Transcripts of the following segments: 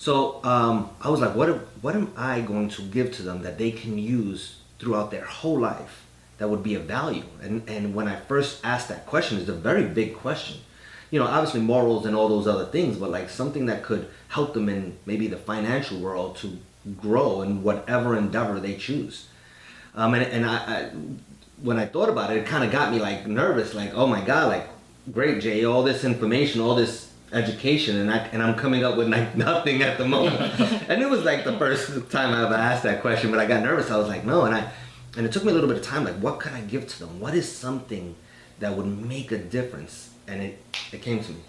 So I was like, what am I going to give to them that they can use throughout their whole life that would be of value? And when I first asked that question, it's a very big question. You know, obviously morals and all those other things, but like something that could help them in maybe the financial world to grow in whatever endeavor they choose. And I when I thought about it, it kind of got me like nervous, like, oh my God, like, great, Jay, all this information, all this education, and I'm coming up with like nothing at the moment. And it was like the first time I ever asked that question, but I got nervous. I was like, no, and it took me a little bit of time, like, what can I give to them? What is something that would make a difference? And it came to me.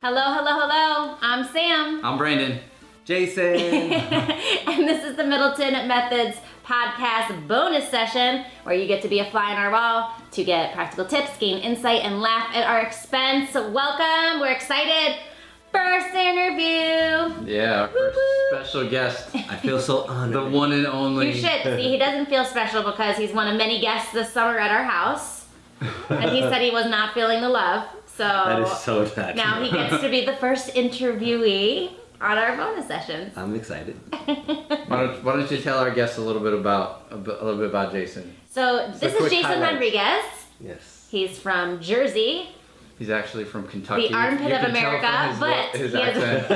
Hello. I'm Sam. I'm Brandon. Jason. And this is the Middleton Methods podcast bonus session where you get to be a fly on our wall to get practical tips, gain insight, and laugh at our expense. Welcome. We're excited. First interview. Yeah, our first special guest. I feel so honored. The one and only. You should. See, he doesn't feel special because he's one of many guests this summer at our house. And he said he was not feeling the love. So that is so not now he gets to be the first interviewee on our bonus sessions. I'm excited. Why don't you tell our guests a little bit about Jason? So this is Jason highlights. Rodriguez. Yes. He's from Jersey, He's actually from Kentucky. the armpit of America, but his he accent.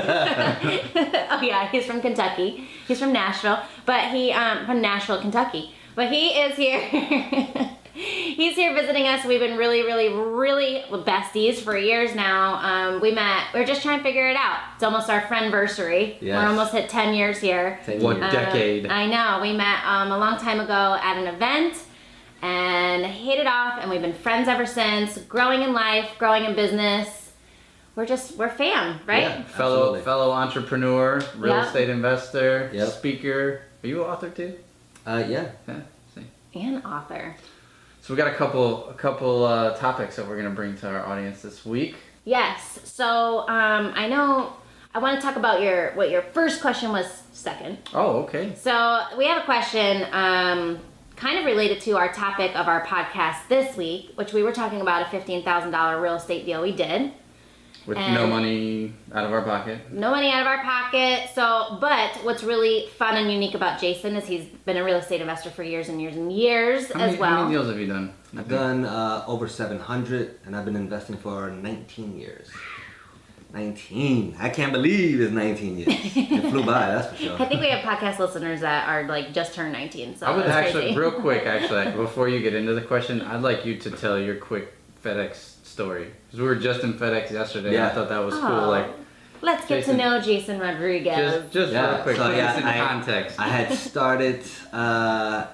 oh yeah, he's from Kentucky. He's from Nashville, but he from Nashville, Kentucky. But he is here. He's here visiting us. We've been really besties for years now. We were just trying to figure it out. It's almost our friendversary. Yes. We're almost hit 10 years here. What decade? I know. We met a long time ago at an event and hit it off, and we've been friends ever since, growing in life, growing in business. We're fam, right? Yeah. Fellow Absolutely. entrepreneur, real Yep. estate investor, Yep. speaker. Are you an author too? Yeah. Yeah. See. And author. So we got a couple topics that we're gonna bring to our audience this week. Yes. So I know I want to talk about what your first question was second. Oh, okay. So we have a question kind of related to our topic of our podcast this week, which we were talking about a $15,000 real estate deal we did. With And- no money out of our pocket. No money out of our pocket. But what's really fun and unique about Jason is he's been a real estate investor for years and years and years How as well. many deals have you done? I've done over 700, and I've been investing for 19 years. 19. I can't believe it's 19 years. It flew by, that's for sure. I think we have podcast listeners that are like just turned 19. So I would that's actually, crazy. real quick, before you get into the question, I'd like you to tell your quick FedEx story. Because we were just in FedEx yesterday, and I Yeah. thought that was Oh. cool. Like, Let's get Jason, to know Jason Rodriguez. just Yeah, real quick, so put yeah, this in context. I had started, I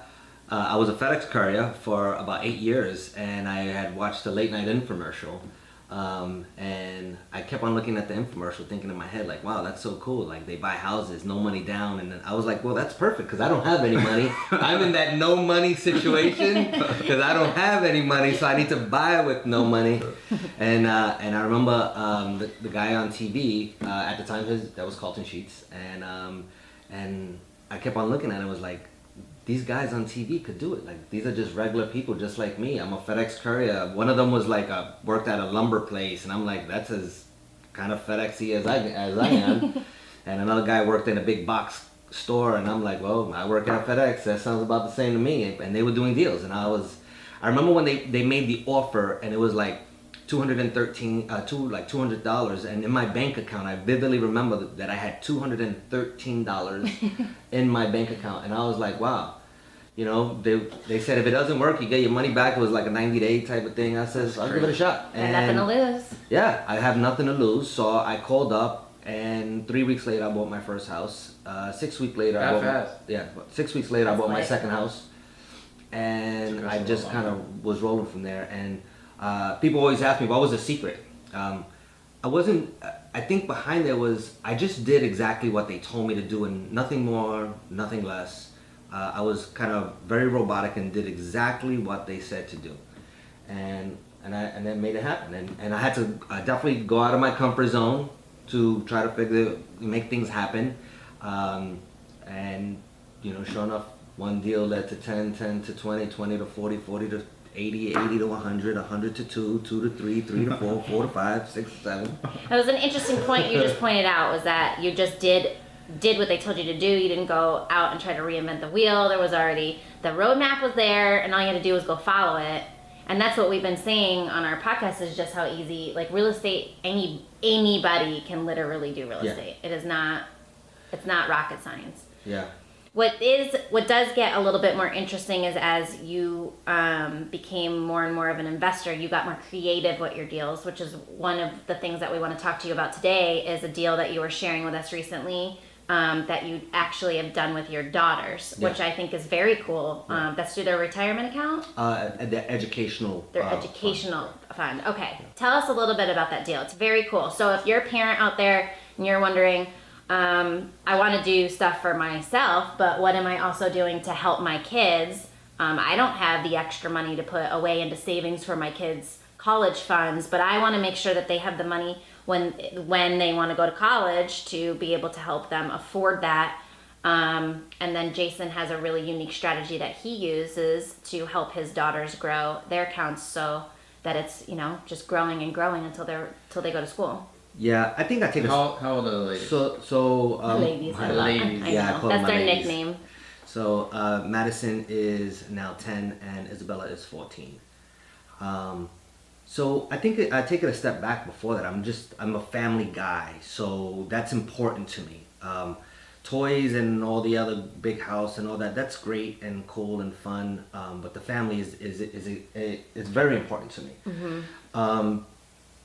was a FedEx courier for about 8 years, and I had watched a late night infomercial. And I kept on looking at the infomercial thinking in my head, like, wow, that's so cool. Like, they buy houses, no money down. And then I was like, well, that's perfect because I don't have any money. I'm in that no money situation because I don't have any money, so I need to buy with no money. And I remember the guy on TV at the time, that was Carlton Sheets. And I kept on looking at it and was like, these guys on TV could do it. Like, these are just regular people just like me. I'm a FedEx courier. One of them was like worked at a lumber place, and I'm like, that's as kind of FedExy as I am. And another guy worked in a big box store, and I'm like, well, I work at FedEx. That sounds about the same to me. And they were doing deals, and I remember when they made the offer, and it was like $200, and in my bank account, I vividly remember that I had $213 in my bank account, and I was like, wow. You know, they said if it doesn't work, you get your money back. It was like a 90-day type of thing. I said, I'll give it a shot. And nothing to lose. Yeah, I have nothing to lose. So I called up, and 3 weeks later, I bought my first house. 6 weeks later, I bought my second house. And I just kind of was rolling from there. And people always ask me, what was the secret? I think behind there was, I just did exactly what they told me to do, and nothing more, nothing less. I was kind of very robotic and did exactly what they said to do, and then made it happen. And I had to definitely go out of my comfort zone to try to make things happen. And you know, sure enough, one deal led to 10 to 20, 20 to 40, 40 to 80, 80 to 100, 100 to 2, 2 to 3, 3 to 4, 4 to 5, 6 to 7. That was an interesting point you just pointed out, was that you just did did what they told you to do. You didn't go out and try to reinvent the wheel. There was already, the roadmap was there, and all you had to do was go follow it. And that's what we've been saying on our podcast, is just how easy, like real estate, anybody can literally do real estate. It is not, it's not rocket science. Yeah. What does get a little bit more interesting is as you became more and more of an investor, you got more creative with your deals, which is one of the things that we want to talk to you about today, is a deal that you were sharing with us recently that you actually have done with your daughters, which I think is very cool. That's through their retirement account? Their educational educational fund. Okay. Tell us a little bit about that deal. It's very cool. So if you're a parent out there and you're wondering, I want to do stuff for myself, but what am I also doing to help my kids? I don't have the extra money to put away into savings for my kids' college funds, but I want to make sure that they have the money when they want to go to college to be able to help them afford that. And then Jason has a really unique strategy that he uses to help his daughters grow their accounts so that it's, just growing and growing until they go to school. Yeah, I think I take How old are the ladies? Ladies, I love ladies. I Yeah, I know. call That's them my their ladies. nickname. So Madison is now 10 and Isabella is 14. So I think I take it a step back before that. I'm a family guy, so that's important to me. Toys and all the other big house and all that's great and cool and fun, but the family is very important to me. Mm-hmm.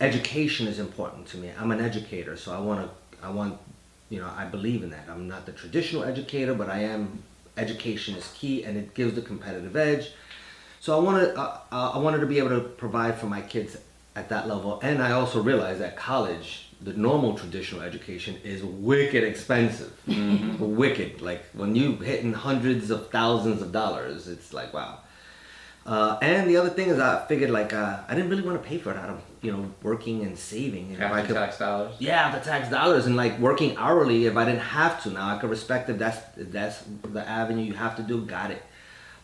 Education is important to me. I'm an educator, so I believe in that. I'm not the traditional educator, but education is key, and it gives the competitive edge. So I wanted to be able to provide for my kids at that level, and I also realized that college, the normal traditional education, is wicked expensive. Mm-hmm. Wicked. Like when you hitting hundreds of thousands of dollars, it's like wow. And the other thing is, I figured I didn't really want to pay for it out of working and saving. And After tax dollars. Yeah, the tax dollars, and working hourly. If I didn't have to, now I could respect if that's the avenue you have to do. Got it.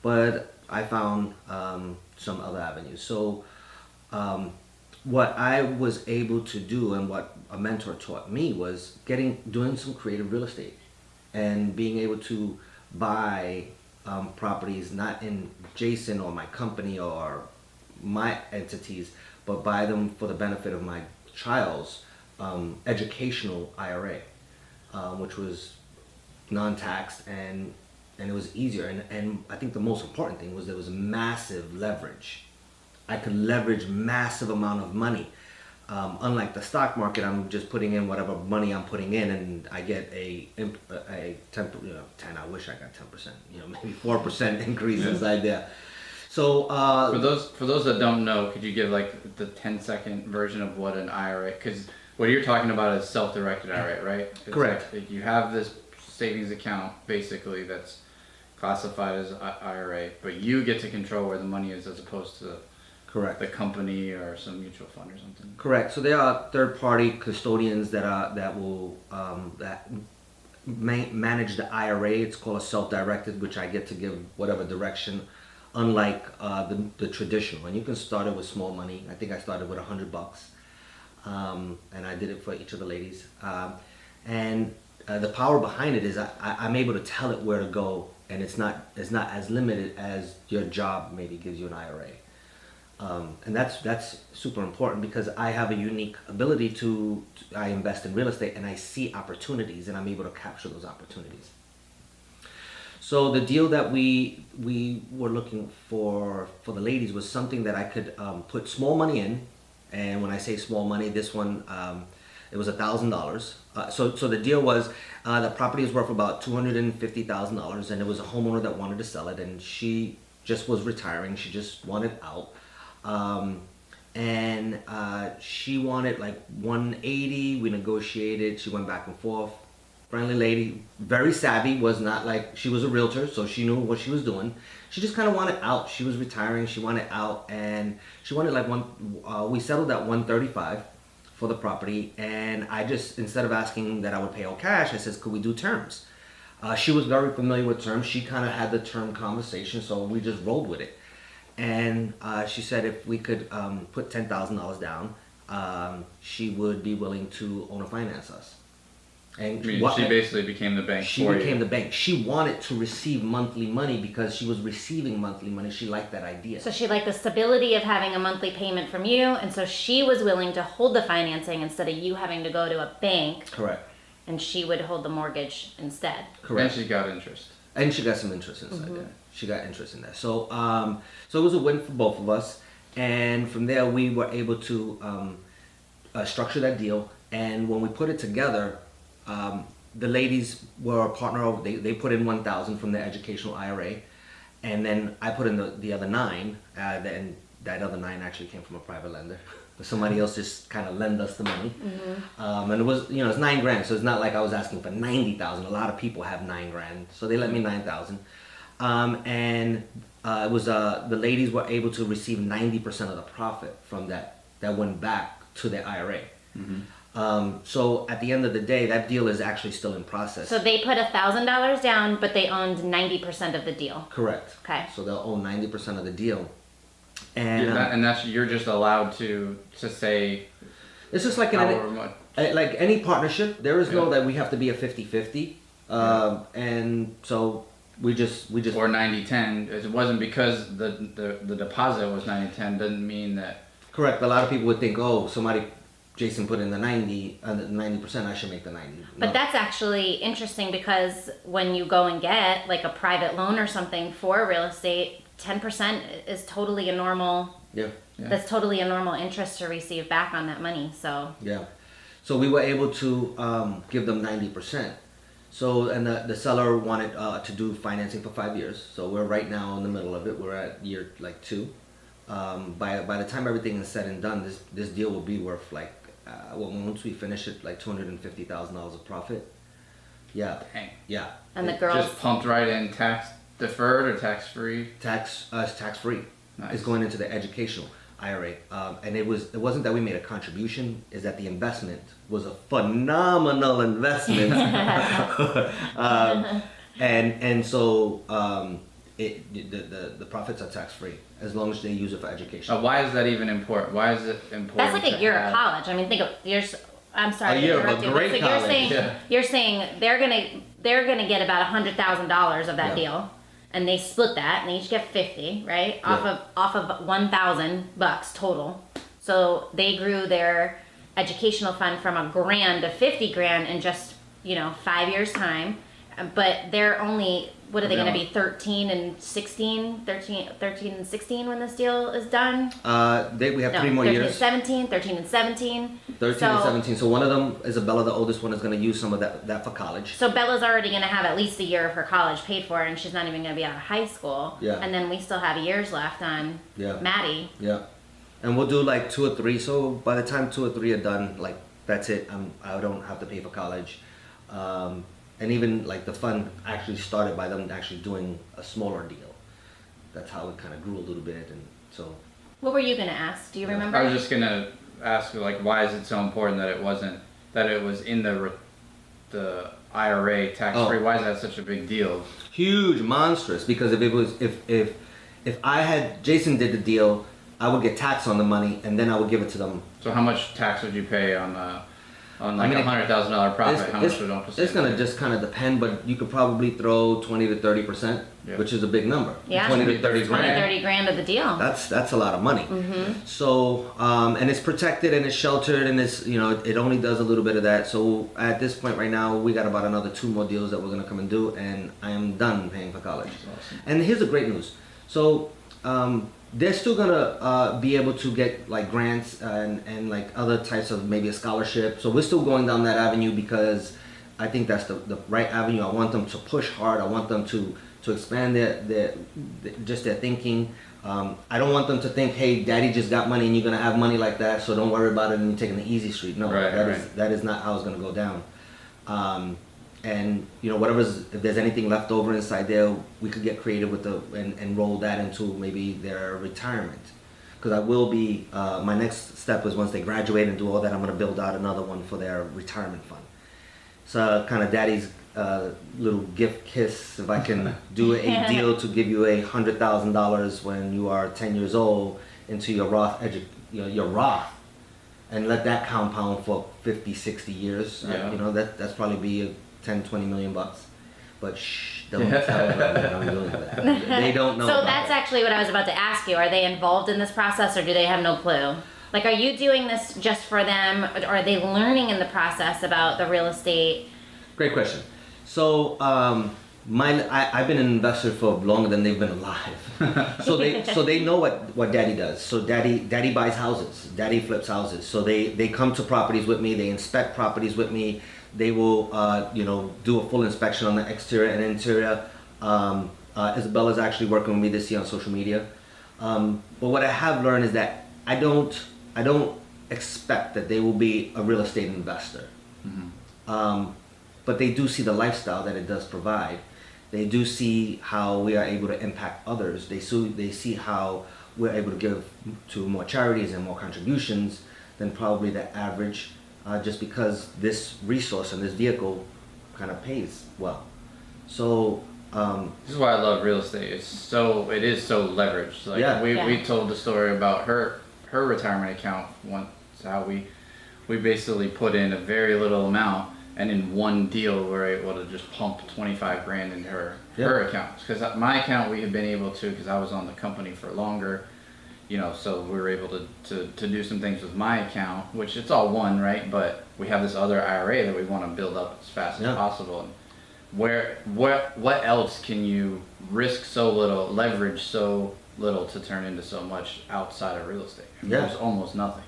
But I found some other avenues. So what I was able to do, and what a mentor taught me, was doing some creative real estate, and being able to buy properties not in Jason or my company or my entities, but buy them for the benefit of my child's educational IRA, which was non-taxed, and it was easier. And I think the most important thing was there was massive leverage. I could leverage massive amount of money. Unlike the stock market, I'm just putting in whatever money I'm putting in, and I get a 10. I wish I got 10%. Maybe 4% increase inside there. So for those that don't know, could you give the 10-second version of what an IRA? Because what you're talking about is self-directed IRA, right? It's correct. You have this savings account basically that's classified as IRA, but you get to control where the money is as opposed to correct the company or some mutual fund or something. Correct. So there are third-party custodians that will manage the IRA. It's called a self-directed, which I get to give whatever direction. Unlike the traditional, and you can start it with small money. I think I started with $100, and I did it for each of the ladies. And the power behind it is I'm able to tell it where to go, and it's not as limited as your job maybe gives you an IRA. And that's super important, because I have a unique ability I invest in real estate, and I see opportunities, and I'm able to capture those opportunities. So the deal that we were looking for the ladies was something that I could put small money in. And when I say small money, this one, it was $1,000. So the deal was, the property is worth about $250,000, and it was a homeowner that wanted to sell it, and she just was retiring. She just wanted out. And she wanted $180. We negotiated. She went back and forth. Friendly lady, very savvy, she was a realtor, so she knew what she was doing. She just kind of wanted out. She was retiring, she wanted out, and she wanted we settled at $135 for the property, and I just, instead of asking that I would pay all cash, I says, could we do terms? She was very familiar with terms. She kind of had the term conversation, so we just rolled with it. And she said if we could put $10,000 down, she would be willing to owner finance us. And I mean, she basically became the bank she for became you. the bank. She wanted to receive monthly money because she was receiving monthly money. She liked that idea. So she liked the stability of having a monthly payment from you, and so she was willing to hold the financing instead of you having to go to a bank, Correct. and she would hold the mortgage instead. Correct. And she got interest. And she got some interest inside there. She got interest in that. So so it was a win for both of us. And from there, we were able to structure that deal. And when we put it together, the ladies were a partner. They put in 1,000 from their educational IRA, and then I put in the other 9. And that other 9 actually came from a private lender. Somebody else just kind of lent us the money, and it was it's $9,000. So it's not like I was asking for 90,000. A lot of people have $9,000, so they lent me 9,000, and it was the ladies were able to receive 90% of the profit from that went back to their IRA. So at the end of the day, that deal is actually still in process. So they put $1,000 down, but they owned 90% of the deal. Correct. Okay. So they'll own 90% of the deal, and And that's you're just allowed to say it's just like however much. like any partnership. There is no Yeah. that we have to be a 50-50, and so we just Or 90-10. It wasn't because the deposit was 90-10 doesn't mean that. correct. A lot of people would think, oh, Jason put in the 90%, I should make the 90. But No. that's actually interesting because when you go and get like a private loan or something for real estate, 10% is totally a normal. Yeah. That's totally a normal interest to receive back on that money. So Yeah. So we were able to give them 90%. So, and the seller wanted to do financing for 5 years. So we're right now in the middle of it. We're at year 2. By the time everything is said and done, this deal will be worth like, once we finish it, like $250,000 of profit. Yeah. Dang. Yeah. and the girls. Just pumped right in, tax deferred or tax free. Tax free. Nice. Is going into the educational IRA, and it wasn't that we made a contribution. Is that the investment was a phenomenal investment, and so the profits are tax free as long as they use it for education. Why is that even important? Why is it important? That's like a to year of have- college. I mean, think of I'm sorry A to year of a interrupt you. great So college, you're saying they're gonna get about $100,000 of that Yeah. deal, and they split that, and they each get 50, right? Yeah. Off of $1,000 total. So they grew their educational fund from $1,000 to $50,000 in just 5 years time, but they're only. What are they going to be, 13 and 16 when this deal is done? We have 3 more 13 years. and 17, 13 and 17. 13 and 17. So one of them, Isabella, the oldest one, is going to use some of that for college. So Bella's already going to have at least a year of her college paid for, and she's not even going to be out of high school. Yeah. And then we still have years left on Maddie. Yeah. And we'll do like 2 or 3. So by the time 2 or 3 are done, like that's it. I don't have to pay for college. And even like the fund actually started by them actually doing a smaller deal. That's how it kind of grew a little bit, and so. What were you going to ask? Do you remember? I was just gonna ask, like, why is it so important that it was in the IRA tax free? Oh. Why is that such a big deal? Huge, monstrous. Because if I had Jason did the deal, I would get tax on the money, and then I would give it to them. So how much tax would you pay on like I mean, $100,000 profit? How much would it It's gonna just kind of depend, but you could probably throw 20 to 30%, Yeah. which is a big number. Yeah. 20 to 30 20, grand. 30 grand of the deal. That's a lot of money. So and it's protected and it's sheltered and it's it only does a little bit of that. So at this point right now we got about another 2 more deals that we're gonna come and do, and I am done paying for college. Awesome. And here's the great news. So they're still gonna be able to get like grants and like other types of maybe a scholarship. So we're still going down that avenue because I think that's the right avenue. I want them to push hard. I want them to expand their thinking. I don't want them to think, hey, daddy just got money and you're gonna have money like that, so don't worry about it and you're taking the easy street. No, Right, that is not how it's gonna go down. And if there's anything left over inside there, we could get creative with and roll that into maybe their retirement. Because I will be my next step is once they graduate and do all that, I'm gonna build out another one for their retirement fund. So kind of daddy's little gift kiss. If I can do a deal to give you $100,000 when you are 10 years old into your Roth and let that compound for 50, 60 years. Yeah. You know, that's probably be 10, 20 million bucks. But shh, don't tell them that I'm doing that. They don't know. So about that's that. actually what I was about to ask you. Are they involved in this process, or do they have no clue? Like, are you doing this just for them, or are they learning in the process about the real estate? Great question. So, I've been an investor for longer than they've been alive. so they know what Daddy does. So Daddy buys houses. Daddy flips houses. So they come to properties with me. They inspect properties with me. They will do a full inspection on the exterior and interior. Isabella's actually working with me this year on social media. But what I have learned is that I don't expect that they will be a real estate investor. But they do see the lifestyle that it does provide. They do see how we are able to impact others. They see how we're able to give to more charities and more contributions than probably the average, just because this resource and this vehicle kind of pays well. So this is why I love real estate. It is so leveraged. Like we told the story about her retirement account once, how we basically put in a very little amount, and in one deal we're able to just pump 25 grand into her account. Because my account we have been able to, because I was on the company for longer, so we were able to do some things with my account, which it's all one, right? But we have this other IRA that we want to build up as fast as possible. And what else can you risk so little, leverage so little to turn into so much outside of real estate? I mean, there's almost nothing.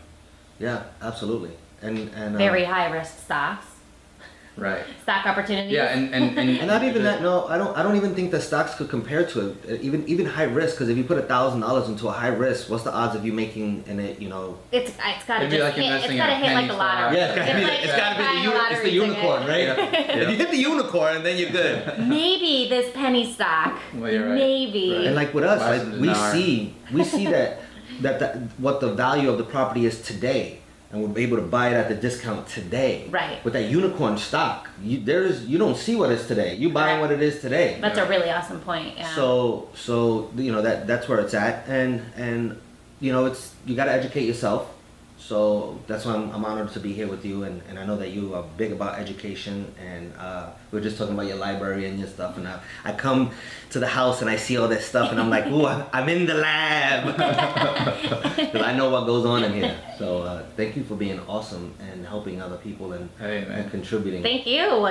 Yeah, absolutely. And Very high risk stocks. Right. Stock opportunities. Yeah, and not even that. No, I don't even think that stocks could compare to it. Even high risk, because if you put $1,000 into a high risk, what's the odds of you making in it? It's got to It'd be like hit. It's investing got to in a hit like penny the lottery. Yeah, it's got to be it's the unicorn, right? If you hit the unicorn, then you're good. Maybe this penny stock. Well, you're right. Maybe. Right. And like with us, Less than we an hour. see that what the value of the property is today, and we're able to buy it at the discount today. Right. With that unicorn stock, you don't see what is today. You buying what it is today. That's a really awesome point. Yeah. So that's where it's at, and it's, you got to educate yourself. So that's why I'm honored to be here with you, and I know that you are big about education, and we were just talking about your library and your stuff, and I come to the house and I see all that stuff, and I'm like, ooh, I'm in the lab, because I know what goes on in here. So thank you for being awesome and helping other people and contributing. Thank you.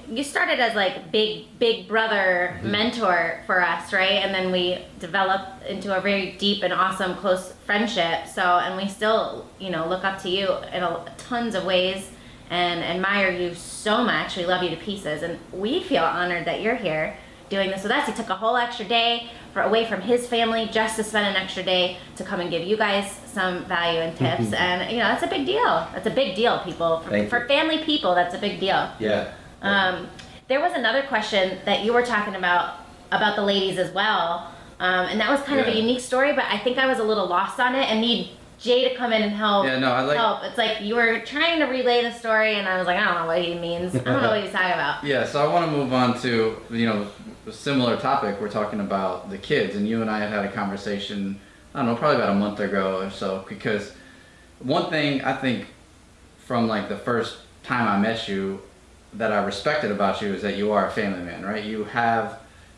You started as like big brother mentor for us, right? And then we developed into a very deep and awesome close friendship. So, and we still, look up to you in tons of ways and admire you so much. We love you to pieces, and we feel honored that you're here doing this with us. He took a whole extra day away from his family just to spend an extra day to come and give you guys some value and tips. And that's a big deal. That's a big deal, people. For family people, that's a big deal. Yeah. There was another question that you were talking about the ladies as well, and that was kind of a unique story, but I think I was a little lost on it and need Jay to come in and help. Yeah, no, I like. Help. It's like you were trying to relay the story, and I was like, I don't know what he means. I don't know what he's talking about. Yeah, so I want to move on to a similar topic. We're talking about the kids, and you and I had a conversation. I don't know, probably about a month ago or so. Because one thing I think from like the first time I met you that I respected about you is that you are a family man, right?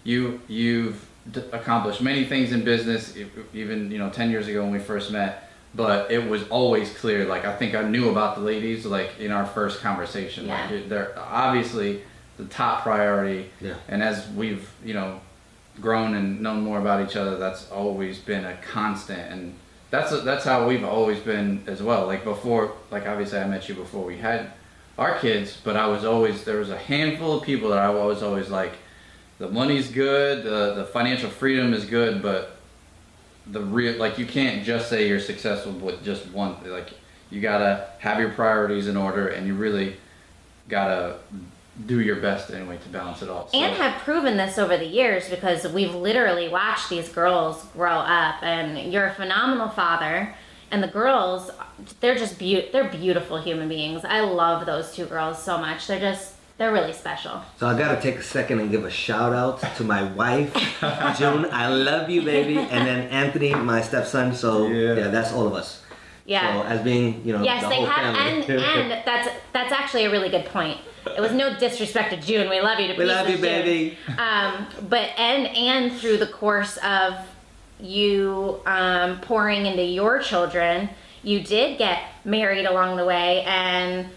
You've accomplished many things in business, even 10 years ago when we first met. But it was always clear, like I think I knew about the ladies like in our first conversation. Yeah. Like they're obviously the top priority. Yeah. And as we've, grown and known more about each other, that's always been a constant. And that's how we've always been as well. Like before, like obviously I met you before we had our kids, but there was a handful of people that I was always like, the money's good, the financial freedom is good, but the real, like you can't just say you're successful with just one, like you gotta have your priorities in order, and you really gotta do your best anyway to balance it all. So. And have proven this over the years, because we've literally watched these girls grow up, and you're a phenomenal father, and the girls, they're just they're beautiful human beings. I love those two girls so much. They're really special. So I gotta take a second and give a shout out to my wife, June. I love you, baby. And then Anthony, my stepson. So yeah, that's all of us. Yeah. So as being, Yes, the they whole have, family. and that's actually a really good point. It was no disrespect to June. We love you to pieces. We love you, June. baby. But and through the course of you pouring into your children, you did get married along the way and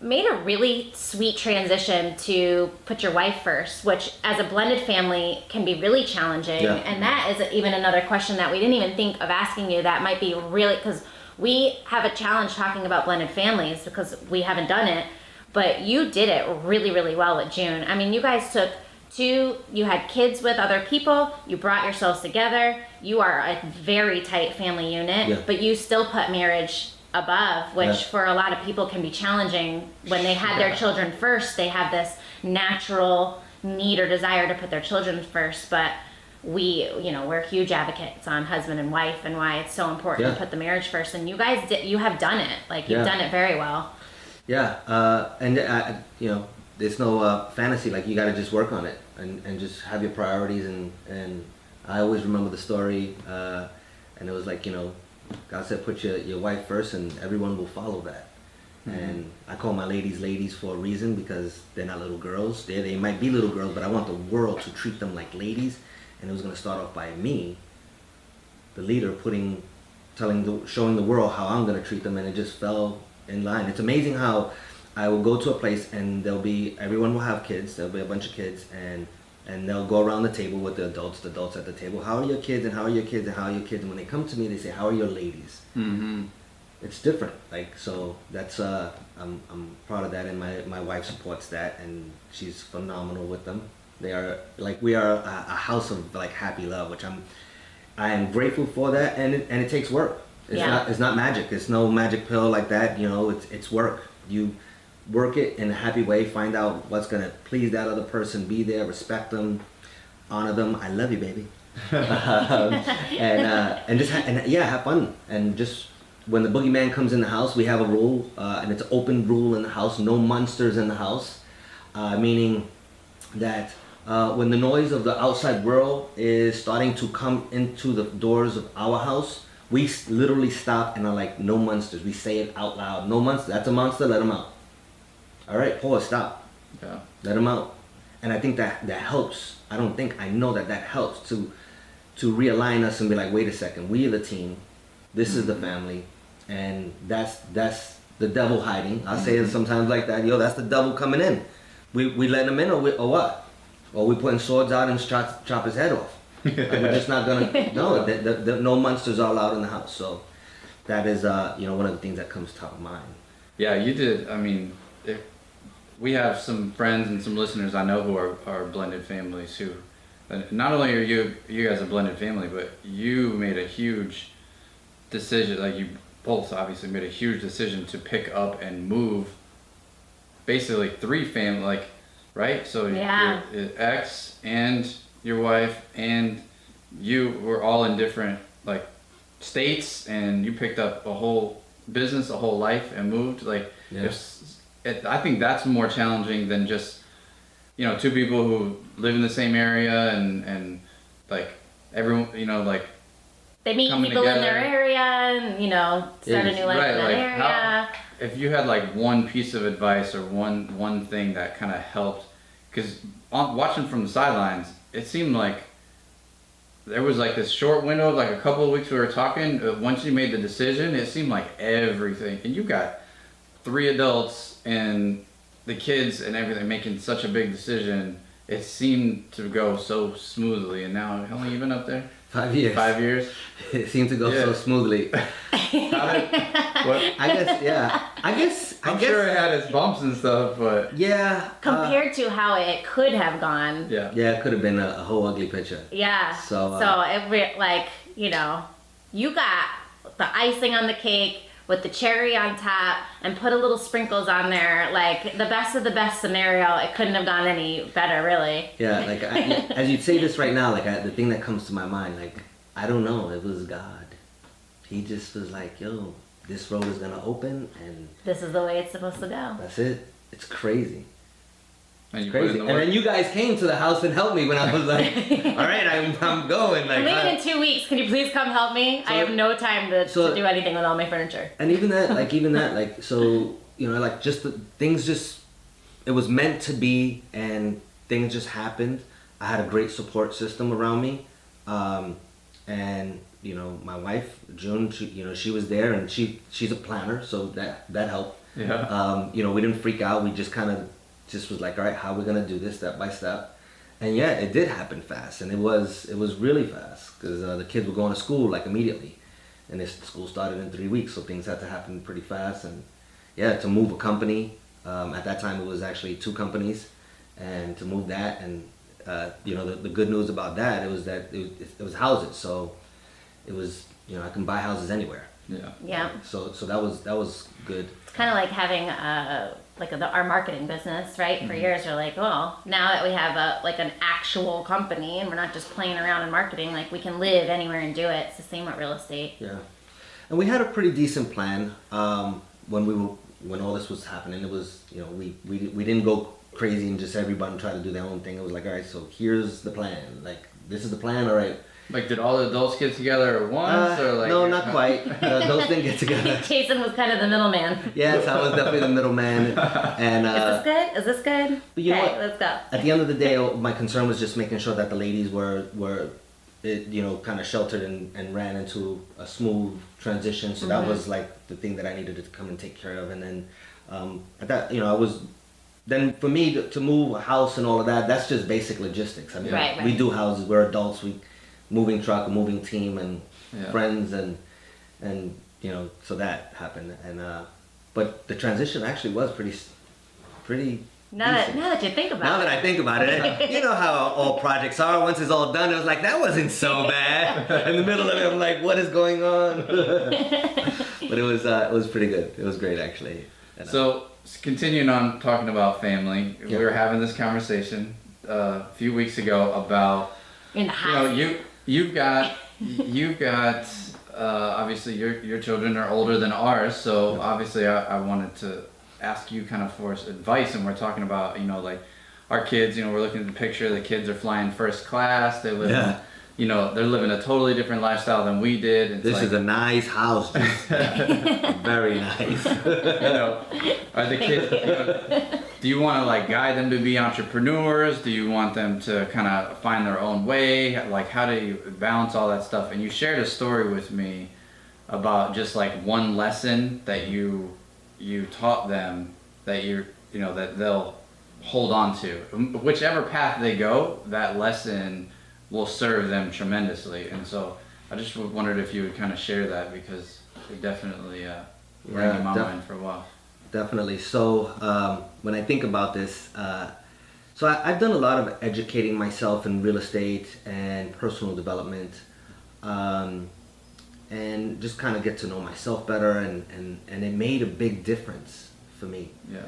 made a really sweet transition to put your wife first, which as a blended family can be really challenging. Yeah. And that is even another question that we didn't even think of asking you that might be really, because we have a challenge talking about blended families because we haven't done it, but you did it really, really well with June. I mean, you guys took you had kids with other people, you brought yourselves together, you are a very tight family unit, Yeah. but you still put marriage above, which Yeah. for a lot of people can be challenging. When they had their children first, they have this natural need or desire to put their children first, but we're huge advocates on husband and wife and why it's so important Yeah. to put the marriage first, and you guys you have done it. Like, you've Yeah. done it very well. Yeah, and there's no fantasy. Like, you got to just work on it and just have your priorities. And I always remember the story, and it was like, God said put your wife first, and everyone will follow that. Mm-hmm. And I call my ladies for a reason, because they're not little girls. They might be little girls, but I want the world to treat them like ladies. And it was going to start off by me, the leader, showing the world how I'm going to treat them, and it just fell in line. It's amazing how I will go to a place and everyone will have kids. There'll be a bunch of kids, and they'll go around the table with the adults at the table. How are your kids? And how are your kids? And how are your kids? And when they come to me, they say, how are your ladies? Mm-hmm. It's different. Like, so that's I'm proud of that, and my wife supports that, and she's phenomenal with them. We are a house of like happy love, which I am grateful for that, and it takes work. It's not magic. It's no magic pill like that. It's work. You work it in a happy way. Find out what's gonna please that other person. Be there. Respect them. Honor them. I love you, baby. Have fun. And just when the boogeyman comes in the house, we have a rule, and it's an open rule in the house. No monsters in the house, meaning that when the noise of the outside world is starting to come into the doors of our house, we literally stop and are like, no monsters. We say it out loud. No monster. That's a monster. Let him out. All right, pause. Stop. Yeah. Let him out. And I think that helps. I know that helps to realign us and be like, wait a second. We are the team. This is the family, and that's the devil hiding. I say it sometimes like that. That's the devil coming in. We let him in, or what? Or we putting swords out and chop his head off. Like, we're just not gonna. No, no monsters are allowed in the house. So that is one of the things that comes top of mind. Yeah, you did. I mean, we have some friends and some listeners I know who are blended families who, not only are you guys a blended family, but you made a huge decision. Like, you both obviously made a huge decision to pick up and move. Basically, 3 family, like, right? So Yeah. your ex and your wife and you were all in different like states, and you picked up a whole business, a whole life, and moved. Like, I think that's more challenging than just 2 people who live in the same area and like everyone like They meet coming people together. in their area and start a new life in that like area. If you had like one piece of advice or one thing that kind of helped, because watching from the sidelines, it seemed like there was like this short window, like a couple of weeks we were talking. Once you made the decision, it seemed like everything, and you got 3 adults and the kids and everything making such a big decision. It seemed to go so smoothly, and now how long you been up there? 5 years. 5 years. It seemed to go so smoothly. I guess. I'm sure it had its bumps and stuff, but Compared to how it could have gone. yeah, it could have been a whole ugly picture. Yeah. So you got the icing on the cake with the cherry on top and put a little sprinkles on there. Like, the best of the best scenario. It couldn't have gone any better, really. Yeah, like as you say this right now, like the thing that comes to my mind, like, I don't know, it was God. He just was like, yo, this road is gonna open, and This is the way it's supposed to go. that's it. It's crazy. And you put in Crazy. the And work. then you guys came to the house and helped me when I was like, all right, I'm going. Like, I'm leaving in 2 weeks. Can you please come help me? I have no time to do anything with all my furniture. And even that, like, so, like, just the things it was meant to be, and things just happened. I had a great support system around me. And, my wife, June, she was there, and she's a planner, so that helped. Yeah. We didn't freak out. We just kind of was like, all right, how are we going to do this step by step? And yeah, it did happen fast, and it was really fast, because the kids were going to school like immediately, and this school started in 3 weeks, so things had to happen pretty fast. And yeah, to move a company, at that time it was actually 2 companies, and to move that, and the good news about that, it was houses, so it was, I can buy houses anywhere. Yeah. Yeah. So that was good. It's kind of like having our marketing business, right? For years, you're like, well, now that we have an actual company, and we're not just playing around in marketing, like we can live anywhere and do it. It's the same with real estate. Yeah, and we had a pretty decent plan when all this was happening. It was, we didn't go crazy and just everybody try to do their own thing. It was like, all right, so here's the plan. Like, this is the plan. All right. Like, did all the adults get together at once, or like? No, not quite. Those didn't get together. Jason was kind of the middleman. Yes, I was definitely the middleman. And Is this good? Is this good? But you know Okay, what? let's go. At the end of the day, my concern was just making sure that the ladies were kind of sheltered and ran into a smooth transition. So that was like the thing that I needed to come and take care of. And then at that, then for me to move a house and all of that, that's just basic logistics. I mean, Right. we do houses. We're adults. We moving truck, a moving team, and friends, and so that happened. And but the transition actually was pretty. Now that you think about Now it. that I think about it, you know how all projects are. Once it's all done, it was like, that wasn't so bad. In the middle of it, I'm like, what is going on? But it was pretty good. It was great, actually. And, So, continuing on talking about family, we were having this conversation a few weeks ago about, In the house. you've got obviously your children are older than ours, so obviously I wanted to ask you kind of for advice, and we're talking about, like our kids, we're looking at the picture, the kids are flying first class, they live in, they're living a totally different lifestyle than we did. And this is a nice house. Very nice. Are the kids, do you want to like guide them to be entrepreneurs? Do you want them to kind of find their own way? Like, how do you balance all that stuff? And you shared a story with me about just like one lesson that you taught them that that they'll hold on to. Whichever path they go, that lesson will serve them tremendously. And so I just wondered if you would kind of share that, because it definitely rang in my mind for a while. Definitely. So when I think about this, so I've done a lot of educating myself in real estate and personal development, and just kind of get to know myself better, and it made a big difference for me. Yeah.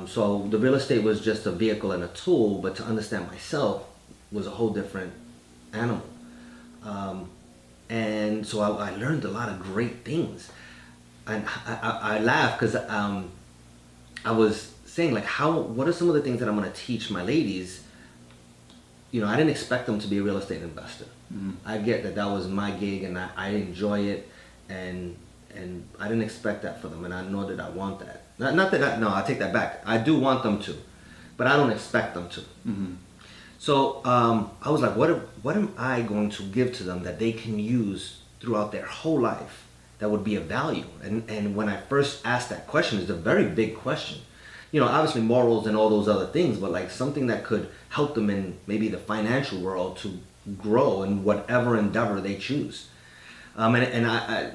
So the real estate was just a vehicle and a tool, but to understand myself was a whole different animal. And so I learned a lot of great things. And I laugh because I was saying, like, what are some of the things that I'm going to teach my ladies? I didn't expect them to be a real estate investor. I get that was my gig, and I enjoy it, and I didn't expect that for them, and nor did I want that. I take that back. I do want them to, but I don't expect them to. So I was like, what am I going to give to them that they can use throughout their whole life that would be of value? And when I first asked that question, it's a very big question. Obviously morals and all those other things, but like something that could help them in maybe the financial world to grow in whatever endeavor they choose. And I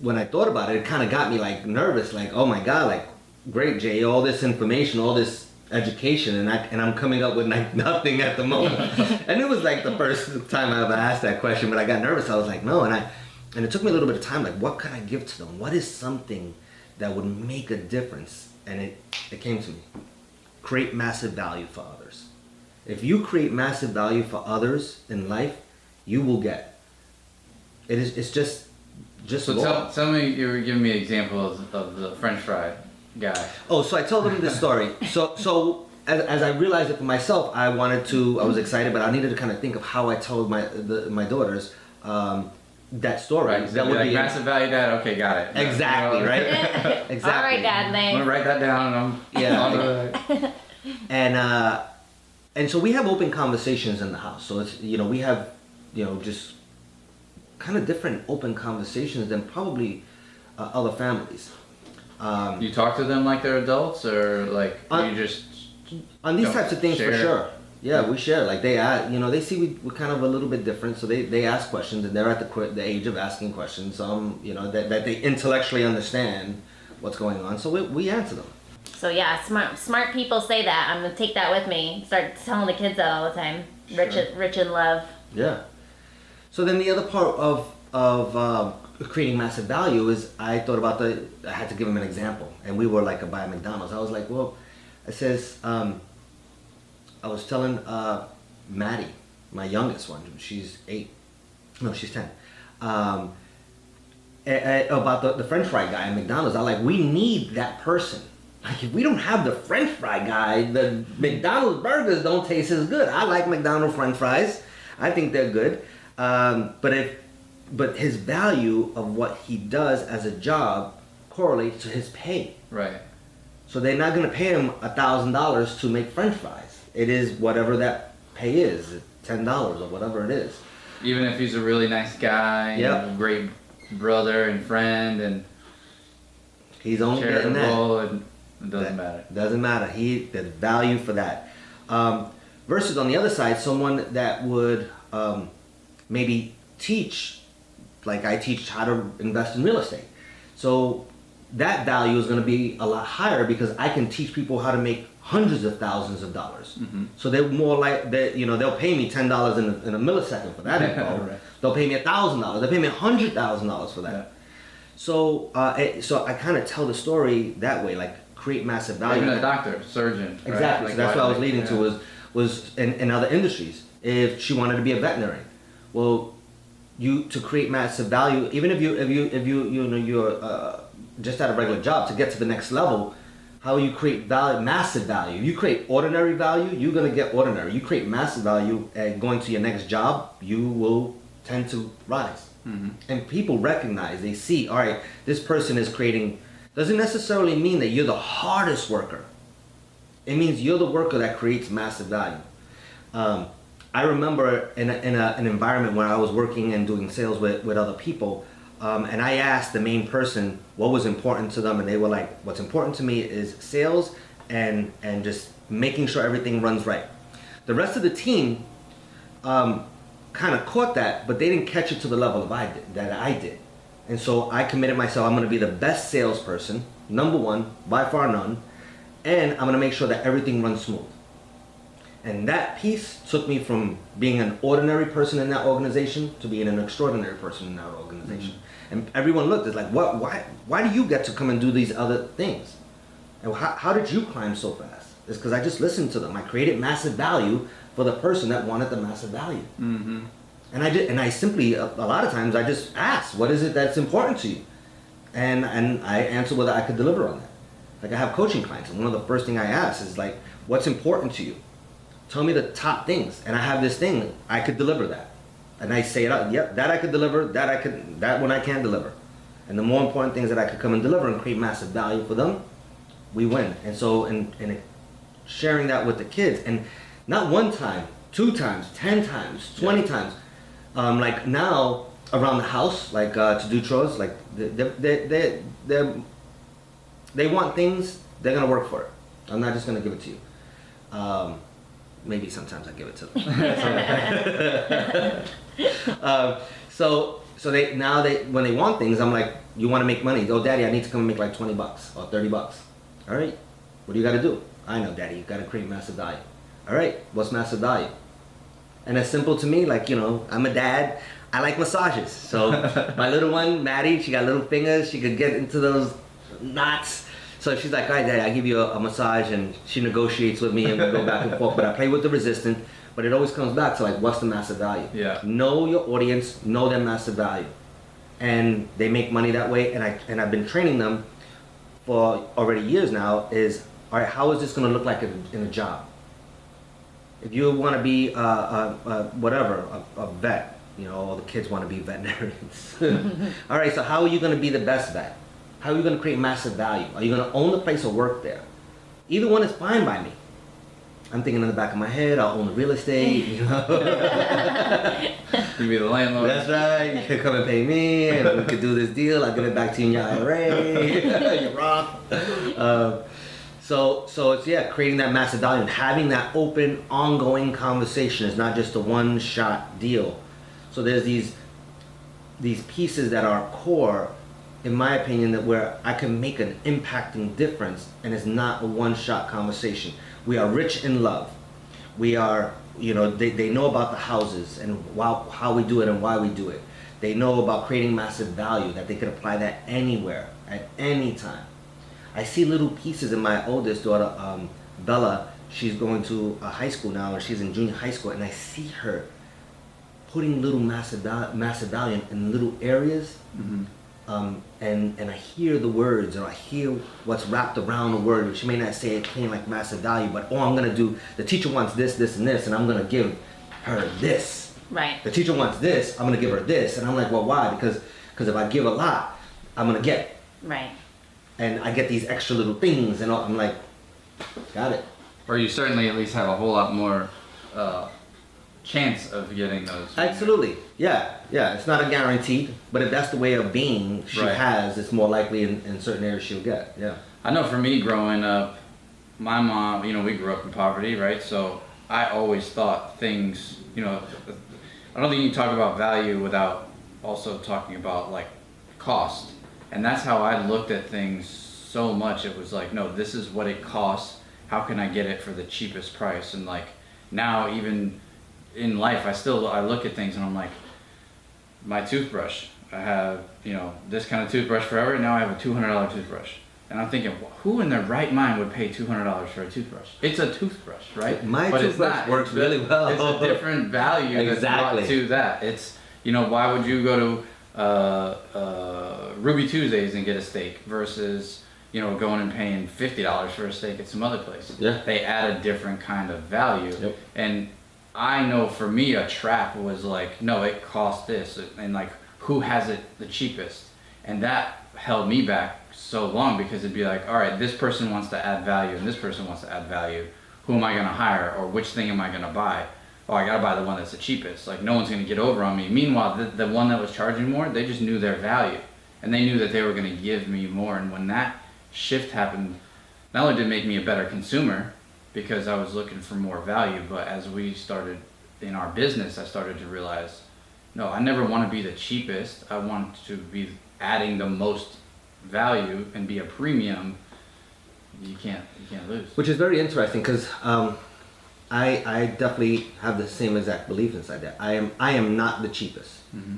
when I thought about it, it kind of got me like nervous, like, oh my God, like, great, Jay, all this information, all this education, and I'm coming up with like nothing at the moment. And it was like the first time I ever asked that question, but I got nervous. I was like, no, and it took me a little bit of time, like, what can I give to them? What is something that would make a difference? And it came to me. Create massive value for others. If you create massive value for others in life, you will get. It's just So tell me, you were giving me examples of the French fry guy. Oh, so I told them this story. So as I realized it for myself, I was excited, but I needed to kind of think of how I told my daughters that story. Right, That would like be massive value, Dad. Okay, got it. exactly, You know, right? Exactly. All right, Dad. I'm Thanks. gonna write that down. And And so we have open conversations in the house. So it's we have just kind of different open conversations than probably other families. You talk to them like they're adults, or like you just On these types of things, for share? sure. Yeah, we share. Like they ask, they see we're kind of a little bit different, so they ask questions, and they're at the age of asking questions. That they intellectually understand what's going on, so we answer them. So yeah, smart people say that. I'm gonna take that with me. Start telling the kids that all the time. Rich in love. Yeah. So then the other part of creating massive value is I thought about I had to give them an example, and we were like by McDonald's. I was like, well, it says. I was telling Maddie, my youngest one, she's 8, no, she's 10, about the French fry guy at McDonald's. I'm like, we need that person. Like, if we don't have the French fry guy, the McDonald's burgers don't taste as good. I like McDonald's French fries. I think they're good. But his value of what he does as a job correlates to his pay. Right. So they're not going to pay him $1,000 to make French fries. It is whatever that pay is, $10 or whatever it is. Even if he's a really nice guy, Yep. and a great brother and friend, and He's only getting that. charitable, and it doesn't matter. Doesn't matter. There's value for that. Versus on the other side, someone that would maybe teach, like I teach how to invest in real estate. So that value is going to be a lot higher because I can teach people how to make hundreds of thousands of dollars. Mm-hmm. So they're more like they'll pay me $10 in a millisecond for that info. Right. They'll pay me $1,000. They'll pay me $100,000 for that. Yeah. So I kind of tell the story that way, like create massive value. Even a doctor, surgeon. Right? Exactly. Like So that's what I was leading to was in other industries. If she wanted to be a veterinarian, well, to create massive value, even if you're just at a regular job, to get to the next level, how you create value, massive value. You create ordinary value, you're gonna get ordinary. You create massive value, and going to your next job, you will tend to rise. Mm-hmm. And people recognize, they see, all right, this person is creating. Doesn't necessarily mean that you're the hardest worker. It means you're the worker that creates massive value. I remember in an environment where I was working and doing sales with other people, and I asked the main person what was important to them, and they were like, what's important to me is sales and just making sure everything runs right. The rest of the team kind of caught that, but they didn't catch it to the level that I did. And so I committed myself, I'm going to be the best salesperson, number one, by far none, and I'm going to make sure that everything runs smooth. And that piece took me from being an ordinary person in that organization to being an extraordinary person in that organization. Mm-hmm. And everyone looked, it's like, what? Why do you get to come and do these other things? And how did you climb so fast? It's because I just listened to them. I created massive value for the person that wanted the massive value. Mm-hmm. And I simply, a lot of times, I just ask, what is it that's important to you? And I answer whether I could deliver on that. Like I have coaching clients, and one of the first thing I ask is like, what's important to you? Tell me the top things. And I have this thing, I could deliver that. And I say it out, yep, that I could deliver, that one I can deliver. And the more important things that I could come and deliver and create massive value for them, we win. And so in sharing that with the kids, and not one time, 2 times, 10 times, 20 times, like now around the house, like to do chores, like they want things, they're gonna work for it. I'm not just gonna give it to you. Maybe sometimes I give it to them. So they when they want things, I'm like, you want to make money? Oh, Daddy, I need to come and make like $20 or $30. All right, what do you got to do? I know, Daddy, you got to create massive value. All right, what's massive value? And it's simple to me, like, I'm a dad. I like massages. So my little one, Maddie, she got little fingers. She could get into those knots. So she's like, all right, Daddy, I give you a massage, and she negotiates with me, and we go back and forth. But I play with the resistance. But it always comes back to like, what's the massive value? Yeah. Know your audience, know their massive value, and they make money that way. And I've been training them for already years now. Is all right, how is this going to look like in a job? If you want to be a vet, you know, all the kids want to be veterinarians. All right, so how are you going to be the best vet? How are you going to create massive value? Are you going to own the place or work there? Either one is fine by me. I'm thinking in the back of my head, I'll own the real estate. You know? You be the landlord. That's right. You can come and pay me, and we could do this deal. I'll give it back to you in your IRA, your Roth. So it's creating that massive value and having that open, ongoing conversation. It's not just a one-shot deal. So there's these pieces that are core, in my opinion, that where I can make an impacting difference, and it's not a one-shot conversation. We are rich in love. We are, you know, they know about the houses and how we do it and why we do it. They know about creating massive value, that they could apply that anywhere, at any time. I see little pieces in my oldest daughter, Bella. She's going to a high school now, and she's in junior high school, and I see her putting little massive value in little areas. And I hear the words, or I hear what's wrapped around the word, which she may not say it clean like massive value, but I'm gonna do, the teacher wants this, this, and this, and I'm gonna give her this. Right. The teacher wants this, I'm gonna give her this. And I'm like, well, why? Because if I give a lot, I'm gonna get it. Right. And I get these extra little things, and I'm like, got it. Or you certainly at least have a whole lot more chance of getting those. Absolutely, yeah. It's not a guaranteed, but if that's the way of being she has, it's more likely in certain areas she'll get. Yeah. I know for me growing up, my mom, you know, we grew up in poverty, right? So I always thought things, you know, I don't think you can talk about value without also talking about like cost. And that's how I looked at things so much. It was like, no, this is what it costs. How can I get it for the cheapest price? And like now, even in life, I look at things and I'm like, my toothbrush, I have, you know, this kind of toothbrush forever. Now I have a $200 toothbrush. And I'm thinking, who in their right mind would pay $200 for a toothbrush? It's a toothbrush, right? My but toothbrush works really well. It's a different value that's brought to that. It's, you know, why would you go to Ruby Tuesdays and get a steak versus, you know, going and paying $50 for a steak at some other place? Yeah. They add a different kind of value. Yep. And I know for me, a trap was like, no, it costs this, and like, who has it the cheapest? And that held me back so long, because it'd be like, all right, this person wants to add value and this person wants to add value. Who am I going to hire, or which thing am I going to buy? Oh, I got to buy the one that's the cheapest. Like, no one's going to get over on me. Meanwhile, the one that was charging more, they just knew their value, and they knew that they were going to give me more. And when that shift happened, not only did it make me a better consumer, because I was looking for more value, but as we started in our business, I started to realize, no, I never want to be the cheapest. I want to be adding the most value and be a premium. You can't lose. Which is very interesting, because I definitely have the same exact belief inside that. I am not the cheapest. Mm-hmm.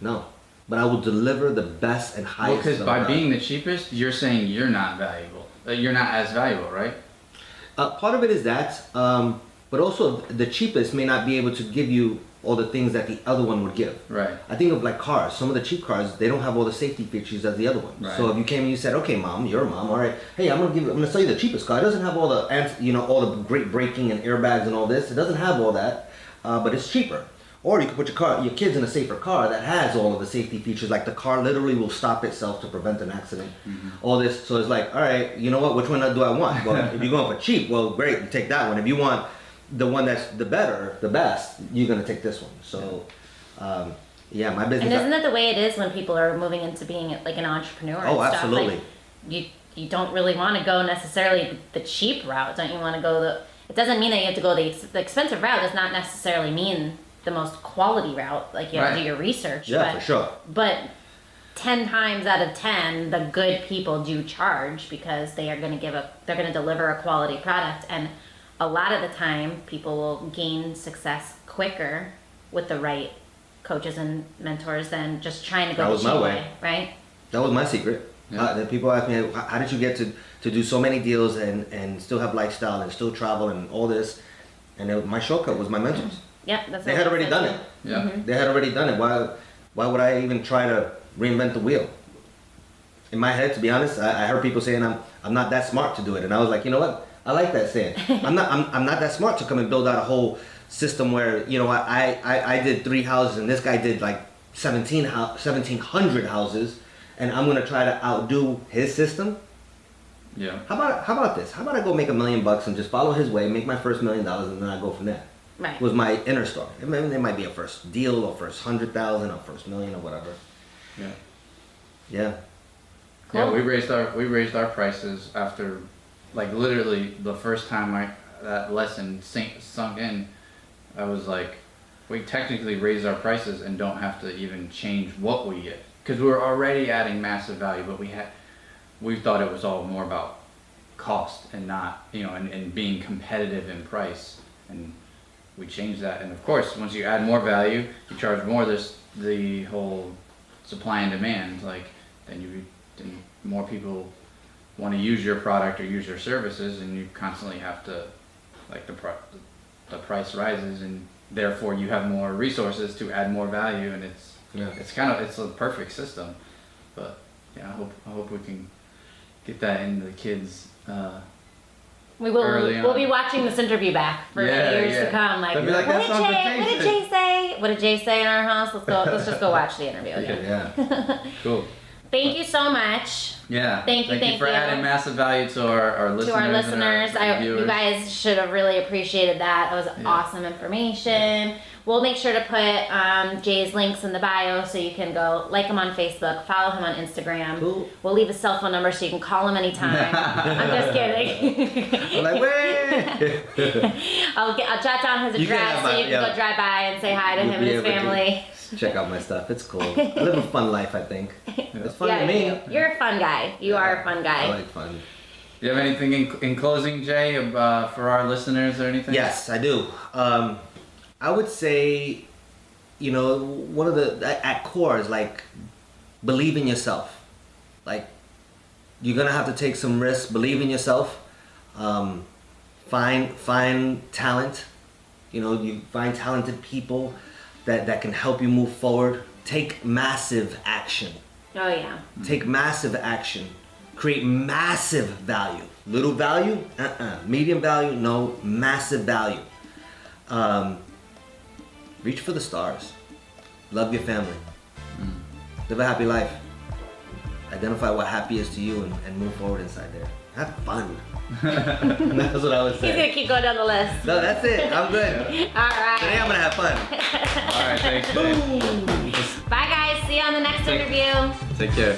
No. But I will deliver the best and highest. Well, because by being the cheapest, you're saying you're not valuable. You're not as valuable, right? Part of it is that, but also the cheapest may not be able to give you all the things that the other one would give. Right. I think of like cars. Some of the cheap cars, they don't have all the safety features as the other ones. Right. So if you came and you said, "Okay, mom, you're a mom. All right, hey, I'm gonna sell you the cheapest car. It doesn't have all the all the great braking and airbags and all this. It doesn't have all that, but it's cheaper." Or you could put your kids in a safer car that has all of the safety features, like the car literally will stop itself to prevent an accident. Mm-hmm. All this, so it's like, all right, you know what? Which one do I want? Well, if you're going for cheap, well, great, you take that one. If you want the one that's the best, you're gonna take this one. So, my business. And isn't that the way it is when people are moving into being like an entrepreneur? Oh, and absolutely. Stuff? Like, you don't really want to go necessarily the cheap route. Don't you want to go It doesn't mean that you have to go the expensive route. Does not necessarily mean the most quality route. Like, you have to do your research. Yeah, for sure. But 10 times out of 10, the good people do charge, because they are going to they're going to deliver a quality product. And a lot of the time, people will gain success quicker with the right coaches and mentors than just trying to go the cheap way, right? That was my secret. Then people ask me, how did you get to do so many deals and still have lifestyle and still travel and all this? And my shortcut was my mentors. Yeah, they had already done it. Yeah, They had already done it. Why would I even try to reinvent the wheel? in my head, to be honest, I heard people saying I'm not that smart to do it, and I was like, you know what? I like that saying. I'm not that smart to come and build out a whole system where, you know, I did 3 houses and this guy did like 1,700 houses, and I'm gonna try to outdo his system. Yeah. How about this? How about I go make $1 million and just follow his way, make my first $1 million, and then I go from there. Right. Was my inner story. I mean, there might be a first deal or first 100,000 or first million or whatever. Yeah. Yeah. Cool. Yeah, we raised our prices after, like, literally the first time that lesson sunk in. I was like, we technically raised our prices and don't have to even change what we get, because we were already adding massive value, but we thought it was all more about cost and not, you know, and being competitive in price, and we changed that. And of course, once you add more value, you charge more. There's the whole supply and demand, like, then more people want to use your product or use your services, and you constantly have to, like, the price rises, and therefore you have more resources to add more value, and it's a perfect system. But yeah, I hope we can get that into the kids. We will. Early on. We'll be watching this interview back for years to come. Like, They'll be like, what "That's not what did Jay say? What did Jay say in our house? Let's just go watch the interview again." Yeah. Cool. Thank you so much. Yeah. Thank you for adding massive value to our listeners. To our listeners, and our viewers. you guys should have really appreciated that. It was awesome information. We'll make sure to put Jay's links in the bio, so you can go like him on Facebook, follow him on Instagram. Cool. We'll leave his cell phone number so you can call him anytime. I'm just kidding. I'm like, wait. I'll jot down his You can address have so you can go drive by and say hi to him and his family. Check out my stuff. It's cool. I live a fun life, I think. It's fun to me. You're a fun guy. You are a fun guy. I like fun. Do you have anything in closing, Jay, for our listeners or anything? Yes, I do. I would say, you know, one of the at core is like believe in yourself. Like, you're gonna have to take some risks. Believe in yourself. Find talent. You know, you find talented people that can help you move forward. Take massive action. Oh yeah. Take massive action. Create massive value. Little value? Medium value? No. Massive value. Reach for the stars. Love your family. Live a happy life. Identify what happy is to you and move forward inside there. Have fun. That's what I would say. He's gonna keep going down the list. No, that's it. I'm good. All right. Today I'm gonna have fun. All right, thanks, Jay. Bye guys. See you on the next interview. Take care.